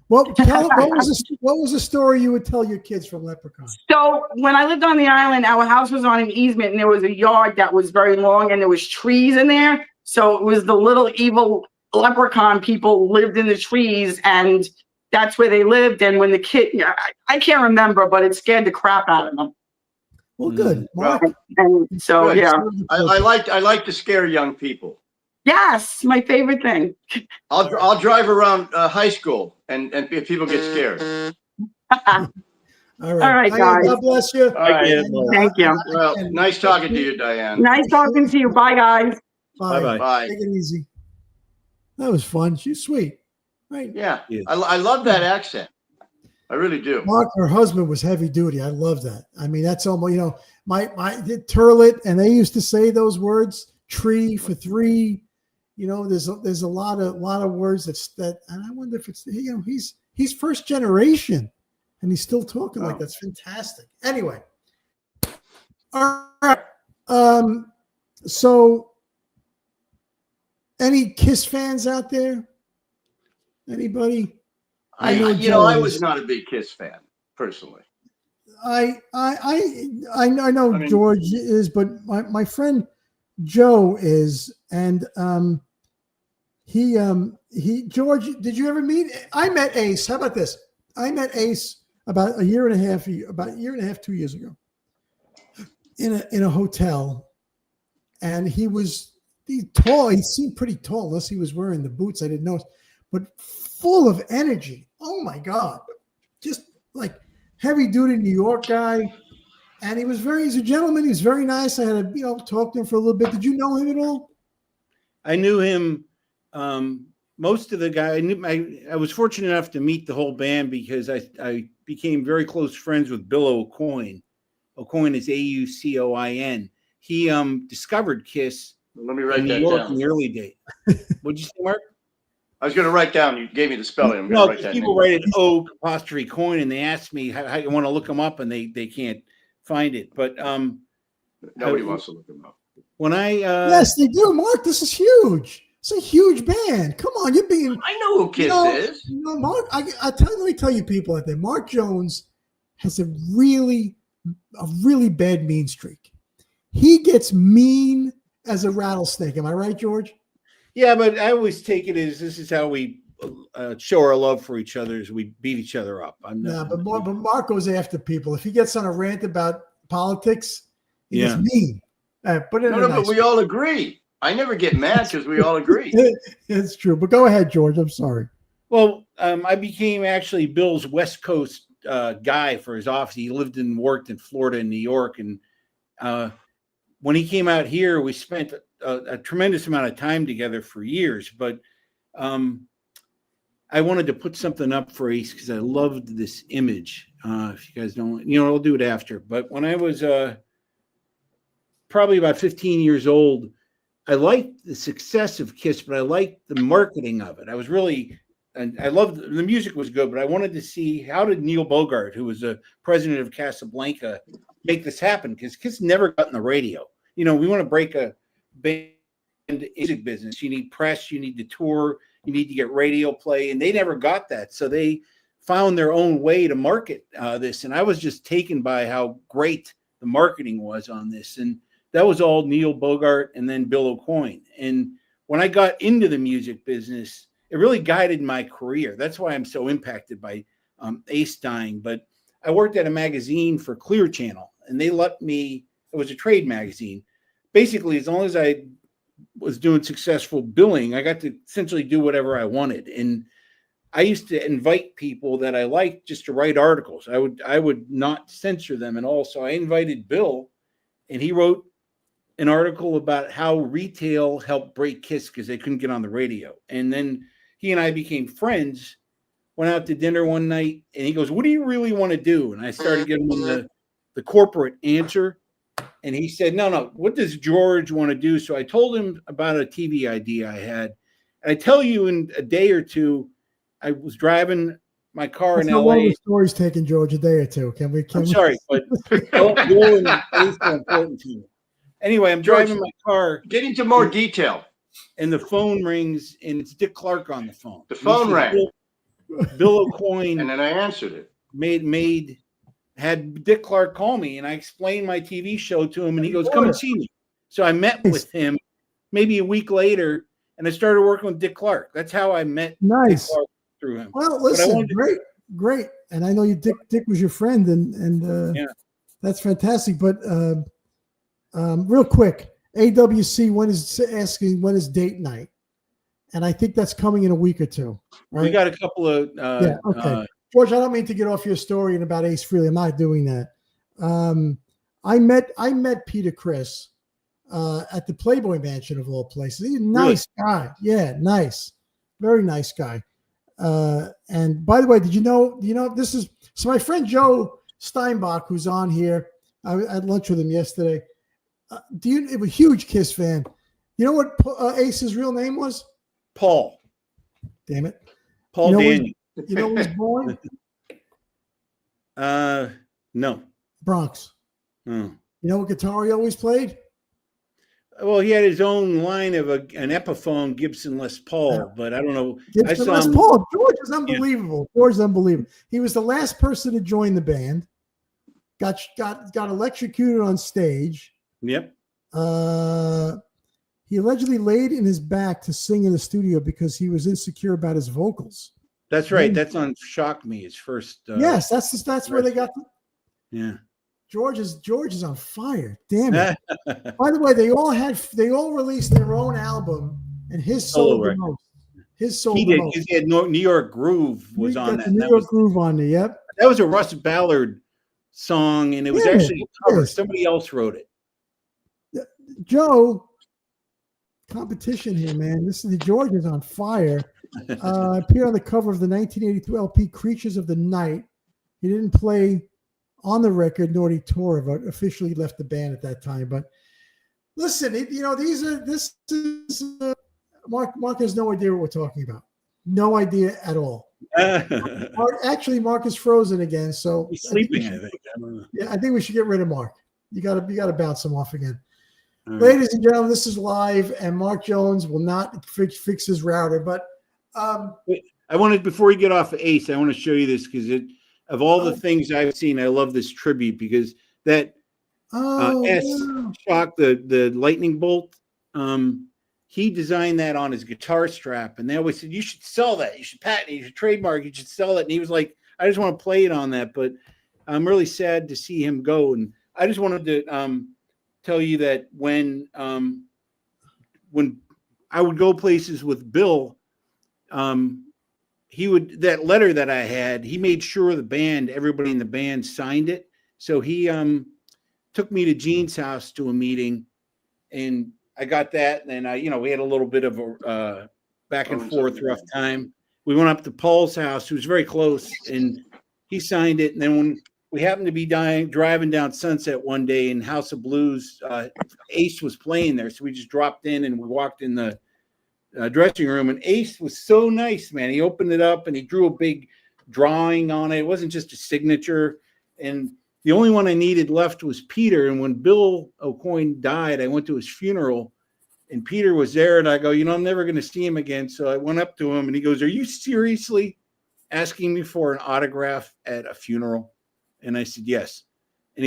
What was the story you would tell your kids from Leprechaun? So when I lived on the island, our house was on an easement, and there was a yard that was very long, and there was trees in there. So it was the little evil leprechaun people lived in the trees, and that's where they lived. And when the kid, I can't remember, but it scared the crap out of them. Well, good. Mark. And so Good. yeah, I like to scare young people. yes, my favorite thing. I'll drive around high school and if people get scared. All right. All right, guys. God bless you. All right. Thank you. Well, nice talking to you, Diane. Nice talking to you. Bye, guys. Bye. Bye. Take it easy. That was fun. She's sweet. Right. Yeah. I love that accent. I really do. Mark, her husband was heavy duty. I love that. I mean, that's almost, my turlet, and they used to say those words, tree for three. There's a lot of words and I wonder if it's, he's first generation and he's still talking like that's fantastic. Anyway. All right. So any Kiss fans out there? Anybody? I was not a big Kiss fan personally. I know George is, but my friend Joe is, and George, did you ever meet? I met Ace. How about this? I met Ace about a year and a half, 2 years ago, in a hotel, and he's tall. He seemed pretty tall, unless he was wearing the boots. I didn't notice, but full of energy. Oh my God, just like heavy duty New York guy. And he's a gentleman. He's very nice. I had to, talk to him for a little bit. Did you know him at all? I knew him. Most of the guy I was fortunate enough to meet the whole band because I became very close friends with Bill Aucoin. Aucoin is Aucoin. He discovered Kiss. Let me write in that New York down. in the early days. What'd you say, Mark? I was going to write down. You gave me the spelling. I'm going No, to write that. people write it Oak', and they ask me how you want to look them up, and they can't find it. But nobody wants to look them up. When yes, they do, Mark. This is huge. It's a huge band. Come on, you're being. I know who Kiss is. Mark. Let me tell you, people out there. Mark Jones has a really bad mean streak. He gets mean as a rattlesnake. Am I right, George? Yeah, but I always take it as this is how we show our love for each other as we beat each other up. But Mark goes after people. If he gets on a rant about politics, he gets mean. But we all agree. I never get mad because we all agree. It's true. But go ahead, George. I'm sorry. Well, I became actually Bill's West Coast guy for his office. He lived and worked in Florida and New York. And when he came out here, we spent a tremendous amount of time together for years. But I wanted to put something up for Ace because I loved this image. If you guys don't, I'll do it after. But when I was probably about 15 years old, I liked the success of Kiss, but I liked the marketing of it. And I loved the music was good, but I wanted to see how did Neil Bogart, who was the president of Casablanca, make this happen? Because Kiss never got in the radio. We want to break a band music business. You need press, you need to tour, you need to get radio play, and they never got that. So they found their own way to market this, and I was just taken by how great the marketing was on this. And that was all Neil Bogart and then Bill Aucoin. And when I got into the music business, it really guided my career. That's why I'm so impacted by Ace dying. But I worked at a magazine for Clear Channel, and they let me, it was a trade magazine. Basically, as long as I was doing successful billing, I got to essentially do whatever I wanted. And I used to invite people that I liked just to write articles. I would not censor them at all. So I invited Bill, and he wrote an article about how retail helped break KISS because they couldn't get on the radio. And then he and I became friends, went out to dinner one night, and he goes, "What do you really want to do?" And I started giving him the corporate answer. And he said, no, what does George want to do? So I told him about a TV idea I had. And I tell you, in a day or two, I was driving my car in LA. The story's taking George a day or two. I'm sorry, but Bill and Ace are important to me. Anyway, I'm driving my car. Get into more detail. And the phone rings, and it's Dick Clark on the phone. The phone rang. Bill O'Coin. And then I answered it. Had Dick Clark call me, and I explained my TV show to him, and he goes, "Come and see me." So I met with him maybe a week later, and I started working with Dick Clark. That's how I met Dick Clark through him. Well, listen, great. And I know Dick was your friend, and yeah, that's fantastic. But real quick, AWC asking when is date night, and I think that's coming in a week or two. Right? We got a couple of okay. George, I don't mean to get off your story and about Ace Frehley. I'm not doing that. I met Peter Criss at the Playboy Mansion of all places. He's a nice guy. Yeah, nice. Very nice guy. And by the way, you know this is so my friend Joe Steinbach, who's on here. I had lunch with him yesterday. I'm a huge KISS fan. You know what Ace's real name was? Paul. Damn it. Paul Daniel. You know who was born? No. Bronx. Oh. You know what guitar he always played? Well, he had his own line of an Epiphone Gibson Les Paul, but I don't know. Gibson Les Paul. George is unbelievable. Yeah. George is unbelievable. He was the last person to join the band. Got electrocuted on stage. Yep. He allegedly laid in his back to sing in the studio because he was insecure about his vocals. That's right. That's on Shock Me. His first. Yes, that's where they got. Yeah. George is on fire. Damn it. By the way, they all released their own album, and his sold the most. His sold he the did, most. He had New York Groove was on that. New York Groove on there. Yep. That was a Russ Ballard song, and it was actually a cover. Somebody else wrote it. Joe, competition here, man. George is on fire. Appeared on the cover of the 1982 LP Creatures of the Night. He didn't play on the record, nor did he tour, but officially left the band at that time. But listen, Mark has no idea what we're talking about. No idea at all. Actually, Mark is frozen again, so he's sleeping. I think. I don't know. Yeah, I think we should get rid of Mark. You got to bounce him off again. Ladies and gentlemen, this is live, and Mark Jones will not fix his router. But I wanted, before we get off of Ace, I want to show you this because of all the things I've seen, I love this tribute because that Shock, the lightning bolt, he designed that on his guitar strap, and they always said, "You should sell that. You should patent it. You should trademark. You should sell it." And he was like, "I just want to play it on that." But I'm really sad to see him go, and I just wanted to tell you that when I would go places with Bill, he would, that letter that I had, he made sure everybody in the band signed it. So he took me to Gene's house to a meeting, and I got that. And we had a little bit of a back and forth rough time. We went up to Paul's house, who was very close, and he signed it. And then when we happened to be driving down Sunset one day in House of Blues, Ace was playing there. So we just dropped in and we walked in the dressing room, and Ace was so nice, man. He opened it up and he drew a big drawing on it. It wasn't just a signature. And the only one I needed left was Peter. And when Bill O'Coin died, I went to his funeral, and Peter was there. And I go, I'm never going to see him again. So I went up to him, and he goes, "Are you seriously asking me for an autograph at a funeral?" And I said, "Yes." And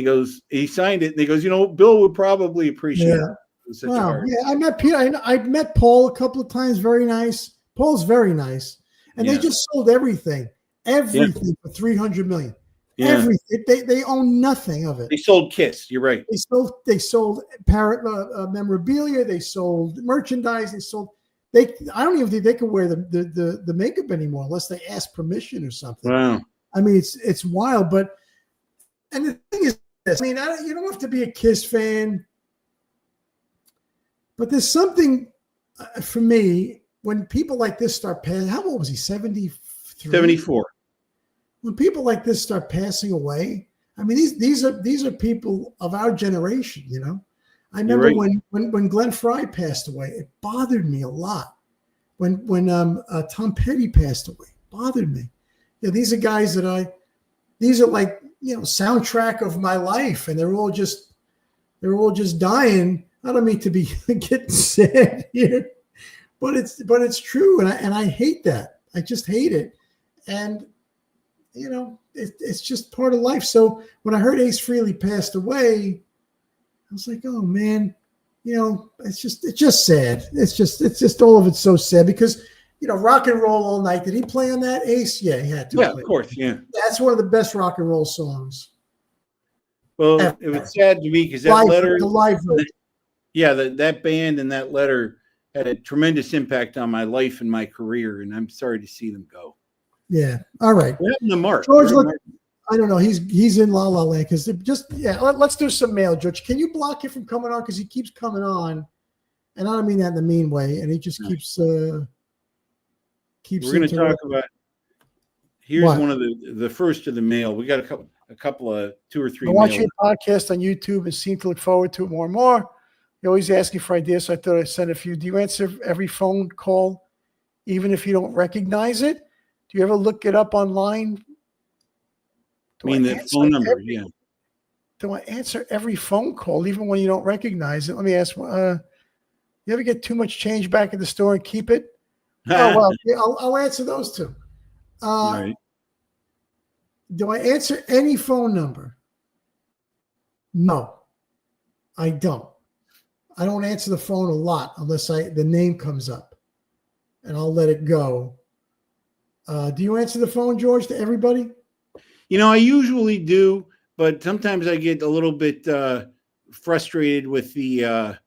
he signed it, and he goes, "Bill would probably appreciate it." Wow. Yeah, I met Peter. I met Paul a couple of times. Very nice. Paul's very nice, and they just sold everything for $300 million. Yeah. Everything. They own nothing of it. They sold Kiss. You're right. They sold memorabilia. They sold merchandise. I don't even think they can wear the makeup anymore unless they ask permission or something. Wow. I mean, it's wild. And the thing is this. I mean, you don't have to be a Kiss fan, but there's something for me when people like this start passing. How old was he? 73? 74. When people like this start passing away, I mean, these are people of our generation, you know. I remember when Glenn Fry passed away, it bothered me a lot. When Tom Petty passed away, it bothered me. Yeah, these are guys these are like, you know, soundtrack of my life, and they're all just dying. I don't mean to be getting sad here, but it's true, and I hate that. I just hate it, and you know, it's just part of life. So when I heard Ace Frehley passed away, I was like, oh man, you know, it's just sad. It's just all of it's so sad because, you know, Rock and Roll All Night. Did he play on that, Ace? Yeah, he had to. Yeah, of course. Yeah. That's one of the best rock and roll songs. Well, it was sad to me because that letter, the live version. Yeah, that band and that letter had a tremendous impact on my life and my career, and I'm sorry to see them go. Yeah. All right. What happened to Mark? George, look, I don't know. He's in La La Land because let's do some mail, George. Can you block him from coming on because he keeps coming on, and I don't mean that in a mean way, and he just keeps. We're going to talk about. Here's one of the first of the mail. We got a couple of 2 or 3. I watch your podcast on YouTube and seem to look forward to it more and more. You're always asking for ideas, so I thought I'd send a few. Do you answer every phone call, even if you don't recognize it? Do you ever look it up online? I mean, the phone number, yeah. Do I answer every phone call, even when you don't recognize it? Let me ask, you ever get too much change back at the store and keep it? Oh, well, yeah, I'll answer those two. Right. Do I answer any phone number? No, I don't. I don't answer the phone a lot unless the name comes up, and I'll let it go. Do you answer the phone, George, to everybody? You know, I usually do, but sometimes I get a little bit frustrated with the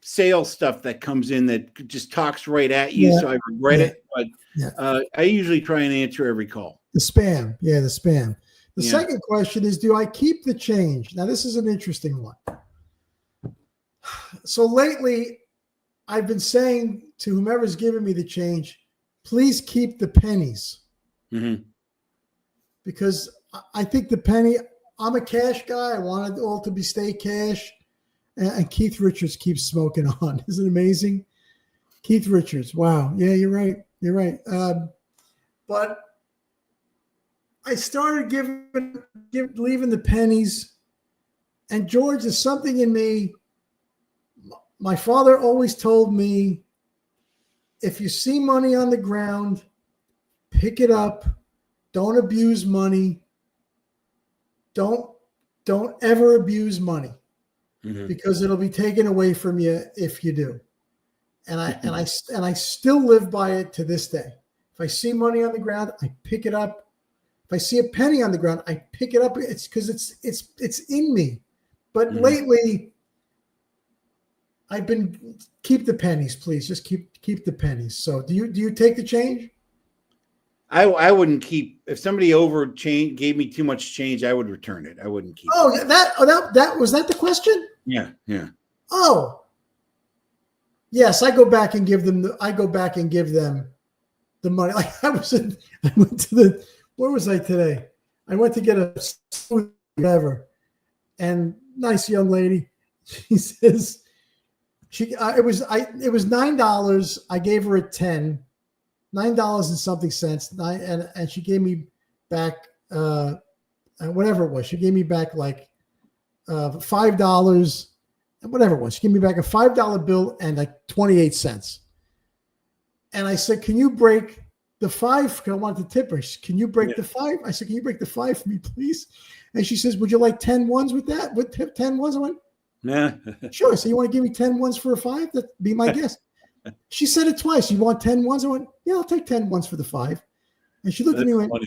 sales stuff that comes in that just talks right at you. So I regret it. But I usually try and answer every call. The spam. Yeah, the spam. The second question is, do I keep the change? Now, this is an interesting one. So lately, I've been saying to whomever's giving me the change, please keep the pennies. Mm-hmm. Because I think the penny, I'm a cash guy. I want it all to stay cash. And Keith Richards keeps smoking on. Isn't it amazing? Keith Richards. Wow. Yeah, you're right. You're right. But I started leaving the pennies. And George, there's something in me. My father always told me, if you see money on the ground, pick it up. Don't abuse money. Don't ever abuse money, because it'll be taken away from you if you do. And I still live by it to this day. If I see money on the ground, I pick it up. If I see a penny on the ground, I pick it up. It's because it's in me. But lately, I've been keep the pennies, please. Just keep the pennies. So do you take the change? I wouldn't keep. If somebody gave me too much change, I would return it. I wouldn't keep. Oh, that was that the question? Yeah. Oh, yes. I go back and give them the money. Like I went to where was I today? I went to get a whatever, and nice young lady. She says it was $9. I gave her a 10. $9 and something cents, and she gave me back whatever it was. She gave me back like $5 and whatever it was. She gave me back a $5 bill and like 28 cents. And I said, "Can you break the 5?" Because I wanted to tip her. Can you break the 5? I said, "Can you break the 5 for me, please?" And she says, "Would you like 10 ones with that? With 10 ones?" I went, Nah. Sure. So you want to give me 10 ones for a 5? That'd be my guess. She said it twice. You want 10 ones? I went, yeah, I'll take 10 ones for the 5. And she looked at me and went, funny.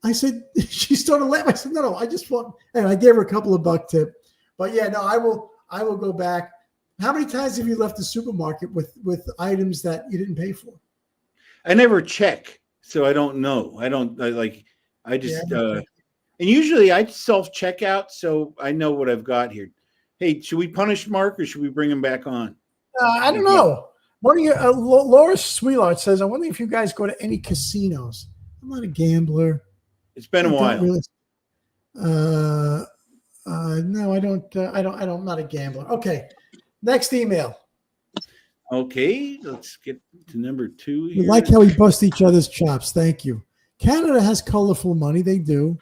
I said, she started laughing. I said, no, I just want, and I gave her a couple of buck tip. But yeah, no, I will go back. How many times have you left the supermarket with items that you didn't pay for? I never check, so I don't know. And usually I self-checkout, so I know what I've got here. Hey, should we punish Mark or should we bring him back on? I don't know. One of your Laura Sweelart says, I wonder if you guys go to any casinos. I'm not a gambler. It's been a while. Really, no, I don't. I'm not a gambler. Okay. Next email. Okay, let's get to number 2 here. We like how we bust each other's chops. Thank you. Canada has colorful money. They do.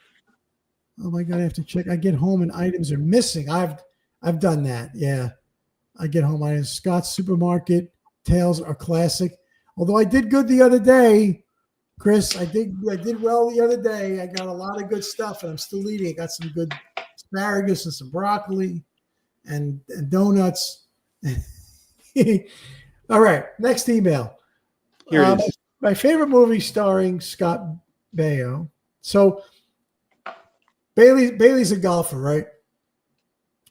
Oh my God, I have to check. I get home and items are missing. I've done that. Yeah. I get home items. Scott's Supermarket Tales are classic. Although I did good the other day, Chris. I did well the other day. I got a lot of good stuff and I'm still eating. I got some good asparagus and some broccoli and donuts. All right, next email. Here it is. My favorite movie starring Scott Baio. So Bailey's a golfer, right?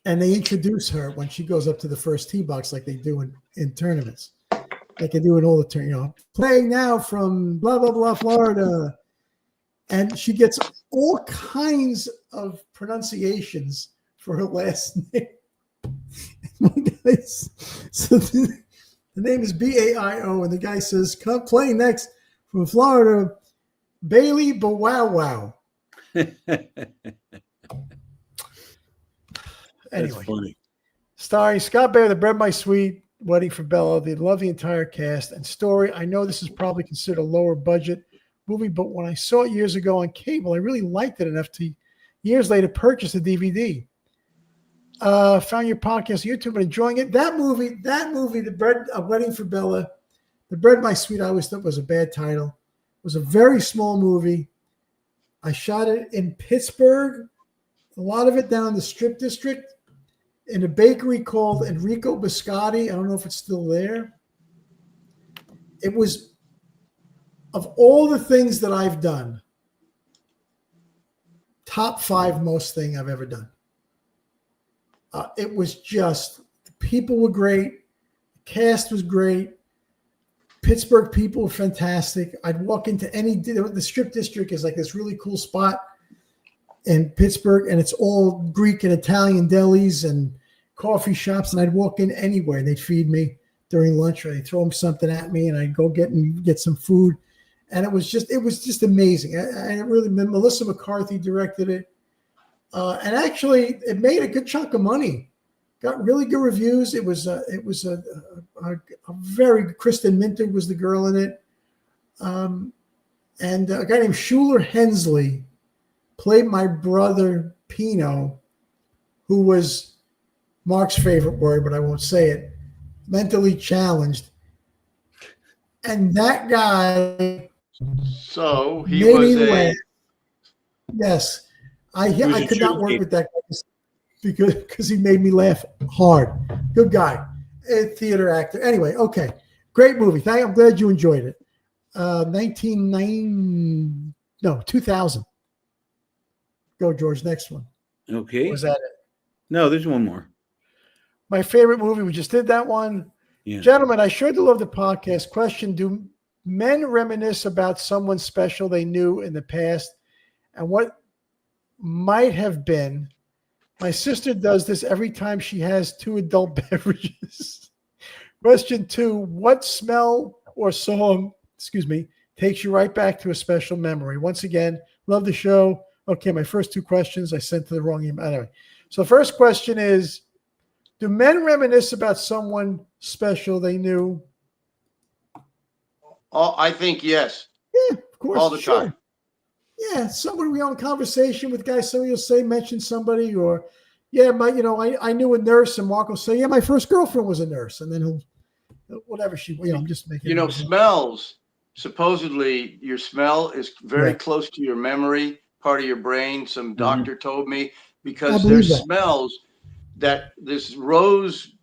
And they introduce her when she goes up to the first tee box like they do in tournaments. Like they do in all the tournaments. Playing now from blah, blah, blah, Florida. And she gets all kinds of pronunciations for her last name. So the name is Baio, and the guy says, "Come play next from Florida, Bailey Bowow Wow." Anyway, funny. Starring Scott Baio, The Bread My Sweet, Wedding for Bella. They love the entire cast and story. I know this is probably considered a lower budget movie, but when I saw it years ago on cable, I really liked it enough to years later purchase the DVD. Found your podcast on YouTube and enjoying it. That movie, The Bread, A Wedding for Bella, The Bread My Sweet, I always thought was a bad title. It was a very small movie. I shot it in Pittsburgh, a lot of it down in the Strip District, in a bakery called Enrico Biscotti. I don't know if it's still there. It was, of all the things that I've done, top 5 most thing I've ever done. It was just, the people were great. The cast was great. Pittsburgh people were fantastic. I'd walk into the Strip District is like this really cool spot in Pittsburgh, and it's all Greek and Italian delis and coffee shops, and I'd walk in anywhere. They'd feed me during lunch, or they'd throw them something at me, and I'd go get some food. And it was just amazing. And it really, Melissa McCarthy directed it. And actually, it made a good chunk of money. Got really good reviews. It was a very, Kristen Minter was the girl in it, and a guy named Schuler Hensley played my brother Pino, who was Mark's favorite word, but I won't say it. Mentally challenged, and that guy. So he was a. Yes. I could not work with that guy because he made me laugh hard. Good guy, a theater actor. Anyway, okay, great movie. I'm glad you enjoyed it. 2000. Go, George. Next one. Okay. Was that it? No, there's one more. My favorite movie. We just did that one. Yeah. Gentlemen, I sure do love the podcast. Question: do men reminisce about someone special they knew in the past, and what might have been? My sister does this every time she has 2 adult beverages. Question 2, what smell or song, takes you right back to a special memory? Once again, love the show. Okay, my first 2 questions I sent to the wrong email. Anyway, so the first question is, do men reminisce about someone special they knew? Oh, I think yes. Yeah, of course. All the time. Yeah, somebody we have a conversation with guys. Somebody will say, mention somebody, or I knew a nurse, and Mark will say, yeah, my first girlfriend was a nurse, and then he'll whatever I'm just making. Smells. Supposedly, your smell is very close to your memory, part of your brain. Some doctor told me, because there's smells that this rose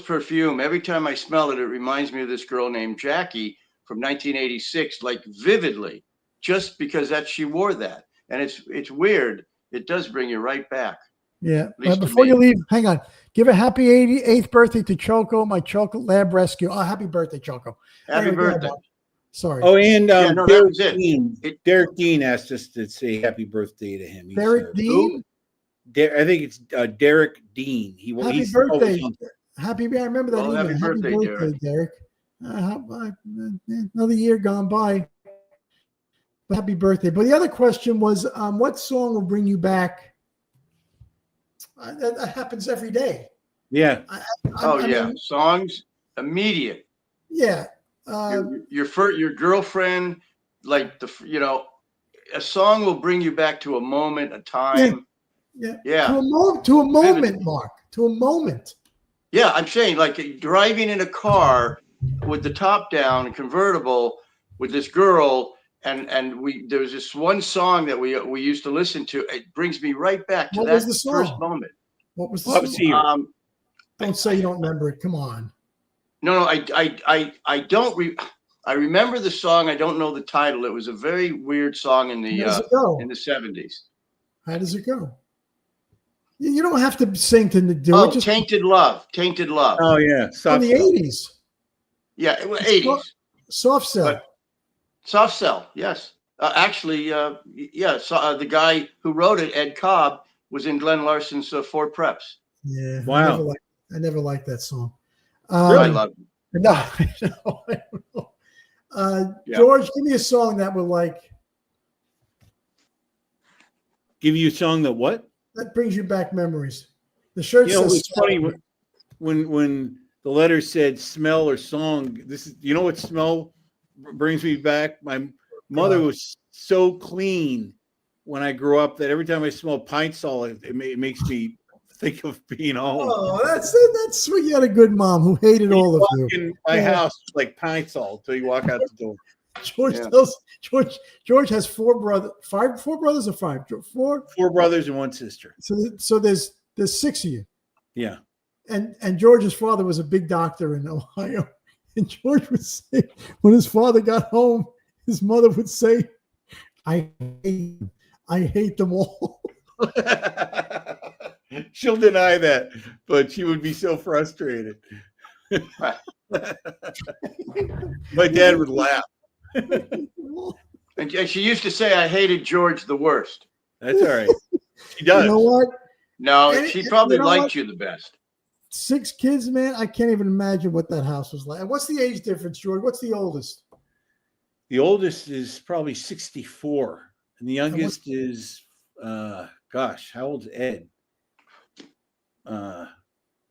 perfume, every time I smell it, it reminds me of this girl named Jackie from 1986, like vividly, just because she wore that. And it's weird. It does bring you right back. Yeah. But before you leave, hang on. Give a happy 88th birthday to Choco, my Choco Lab Rescue. Oh, happy birthday, Choco. Happy birthday. Sorry. Oh, and Derek Dean. Derek Dean asked us to say happy birthday to him. Derek Dean? I think it's Derek Dean. Happy birthday. I remember that. Happy birthday, Derek. Another year gone by. But happy birthday. But the other question was, what song will bring you back? That happens every day. Yeah. I mean, songs immediate. Yeah. Your girlfriend, like a song will bring you back to a moment, a time. Yeah. To a moment, Mark. To a moment. Yeah, I'm saying like driving in a car with the top down, convertible, with this girl, and there was this one song that we used to listen to. It brings me right back to that first moment. What was the song? Don't say you don't remember it. Come on. No, I don't. I remember the song. I don't know the title. It was a very weird song in the 70s. How does it go? You don't have to sing to do it. Just Tainted Love. Tainted Love. Oh yeah, from the 80s. Yeah, 80s. Soft Cell. Soft Cell. Yes. The guy who wrote it, Ed Cobb, was in Glenn Larson's Four Preps. Yeah. Wow. I never liked that song. I love it. No, I know. George, give me a song that would like. Give you a song that what? That brings you back memories. The shirt says. It's funny when the letter said smell or song. This is what smell brings me back. My mother was so clean when I grew up that every time I smell pine sol, it makes me think of being home. Oh, that's it. That's sweet. You had a good mom who hated all of you. In my house, like pine sol until you walk out the door. George has four brothers or five? Four brothers and one sister. So there's six of you. Yeah. And George's father was a big doctor in Ohio. And George would say, when his father got home, his mother would say, I hate them all. She'll deny that, but she would be so frustrated. My dad would laugh. And she used to say, I hated George the worst. That's all right. She does. You know what? No, she probably liked you the best. 6 kids, man. I can't even imagine what that house was like. And what's the age difference, George? What's the oldest? The oldest is probably 64. And the youngest is, how old's Ed?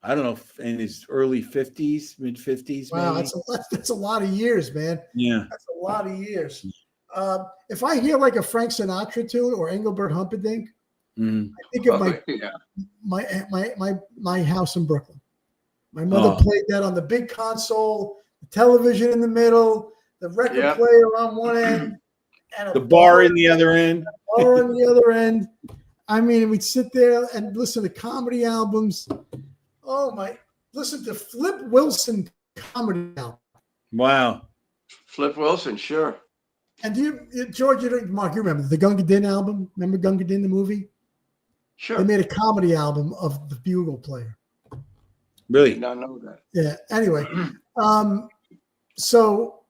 I don't know, in his early 50s, mid 50s. Wow, maybe. that's a lot of years, man. Yeah, that's a lot of years. If I hear like a Frank Sinatra tune or Engelbert Humperdinck, I think of my house in Brooklyn. My mother played that on the big console, the television in the middle, the record player on one end, and the bar in the other end. Bar on the other end. I mean, we'd sit there and listen to comedy albums. Listen to Flip Wilson comedy album. Wow. Flip Wilson, sure. And George, Mark, you remember the Gunga Din album? Remember Gunga Din, the movie? Sure. They made a comedy album of the bugle player. Really? I did not know that. Yeah. Anyway, so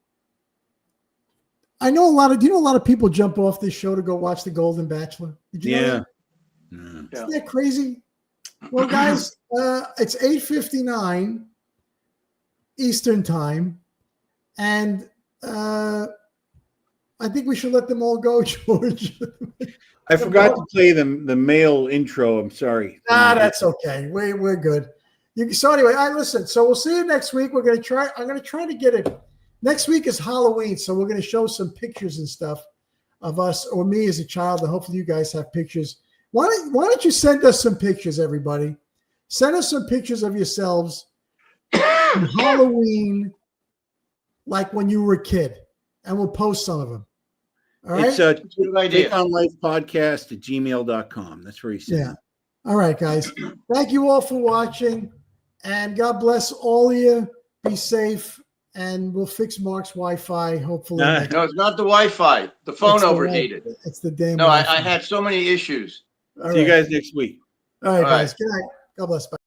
I know do you know a lot of people jump off this show to go watch The Golden Bachelor? Did you know that? Isn't that crazy? Well, guys, it's 8:59 Eastern time, and I think we should let them all go, George. I forgot to play the male intro. I'm sorry. That's okay. We're good. So anyway, listen. So we'll see you next week. I'm gonna try to get it. Next week is Halloween, so we're gonna show some pictures and stuff of us or me as a child, and hopefully you guys have pictures. Why don't you send us some pictures, everybody? Send us some pictures of yourselves on Halloween, like when you were a kid, and we'll post some of them. All right? It's a good idea. Take on Life Podcast at gmail.com. That's where you send it. All right, guys. Thank you all for watching, and God bless all of you. Be safe, and we'll fix Mark's Wi-Fi hopefully. No, next No, it's not the Wi-Fi. The phone It's the overheated. It's the damn No, I Wi-Fi. had so many issues. All see you right. guys next week. All right, All guys. right. Good night. God bless. Bye.